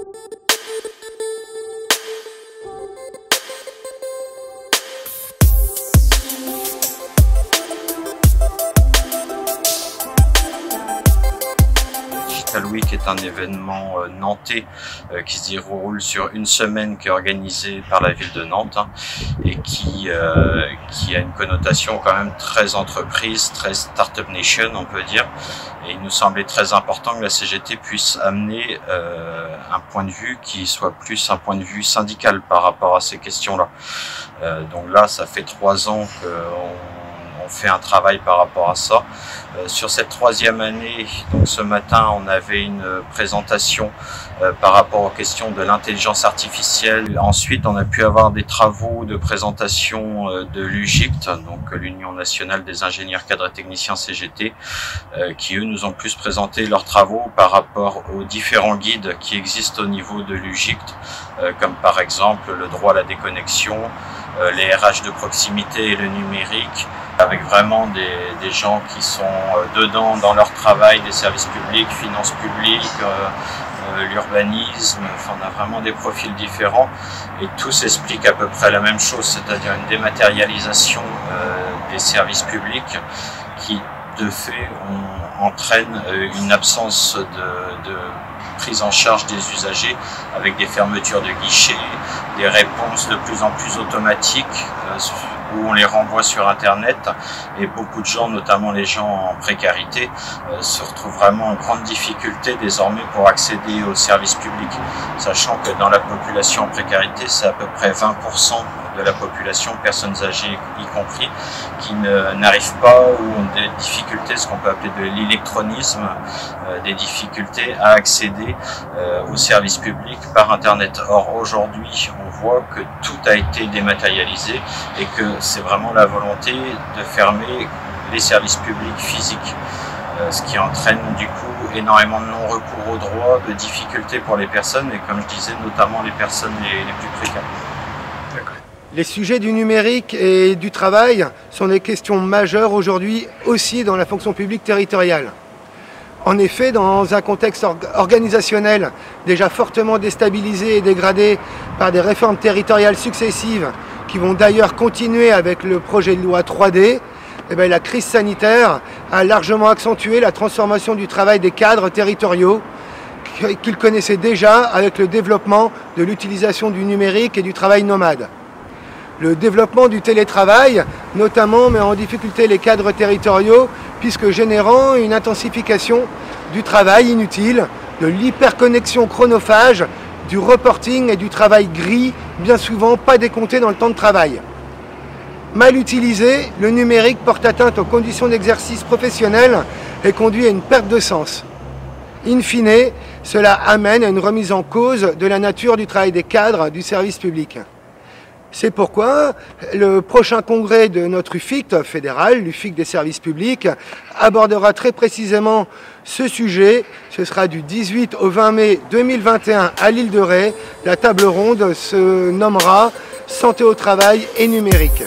Digital Week est un événement nantais qui se déroule sur une semaine, qui est organisé par la ville de Nantes et qui a une connotation quand même très entreprise, très Startup Nation on peut dire. Et il nous semblait très important que la CGT puisse amener un point de vue qui soit plus un point de vue syndical par rapport à ces questions-là. Donc là, ça fait 3 ans qu'on fait un travail par rapport à ça. Sur cette 3e année, donc ce matin, on avait une présentation par rapport aux questions de l'intelligence artificielle. Ensuite, on a pu avoir des travaux de présentation de l'UGICT, donc l'Union nationale des ingénieurs cadres et techniciens CGT, qui eux nous ont plus présenté leurs travaux par rapport aux différents guides qui existent au niveau de l'UGICT, comme par exemple le droit à la déconnexion, les RH de proximité et le numérique, avec vraiment des gens qui sont dedans dans leur travail, des services publics, finances publiques, l'urbanisme, enfin on a vraiment des profils différents et tous expliquent à peu près la même chose, c'est-à-dire une dématérialisation des services publics qui de fait entraîne une absence de prise en charge des usagers avec des fermetures de guichets, des réponses de plus en plus automatiques où on les renvoie sur Internet et beaucoup de gens, notamment les gens en précarité, se retrouvent vraiment en grande difficulté désormais pour accéder aux services publics, sachant que dans la population en précarité, c'est à peu près 20% de la population, personnes âgées y compris, qui n'arrivent pas ou ont des difficultés, ce qu'on peut appeler de l'électronisme, des difficultés à accéder aux services publics par Internet. Or aujourd'hui, on voit que tout a été dématérialisé et que c'est vraiment la volonté de fermer les services publics physiques, ce qui entraîne du coup énormément de non-recours aux droits, de difficultés pour les personnes et comme je disais, notamment les personnes les plus précaires. Les sujets du numérique et du travail sont des questions majeures aujourd'hui aussi dans la fonction publique territoriale. En effet, dans un contexte organisationnel déjà fortement déstabilisé et dégradé par des réformes territoriales successives qui vont d'ailleurs continuer avec le projet de loi 3D, la crise sanitaire a largement accentué la transformation du travail des cadres territoriaux qu'ils connaissaient déjà avec le développement de l'utilisation du numérique et du travail nomade. Le développement du télétravail, notamment, met en difficulté les cadres territoriaux puisque générant une intensification du travail inutile, de l'hyperconnexion chronophage, du reporting et du travail gris, bien souvent pas décompté dans le temps de travail. Mal utilisé, le numérique porte atteinte aux conditions d'exercice professionnel et conduit à une perte de sens. In fine, cela amène à une remise en cause de la nature du travail des cadres du service public. C'est pourquoi le prochain congrès de notre UFICT fédéral, l'UFICT des services publics, abordera très précisément ce sujet. Ce sera du 18 au 20 mai 2021 à l'île de Ré. La table ronde se nommera Santé au travail et numérique.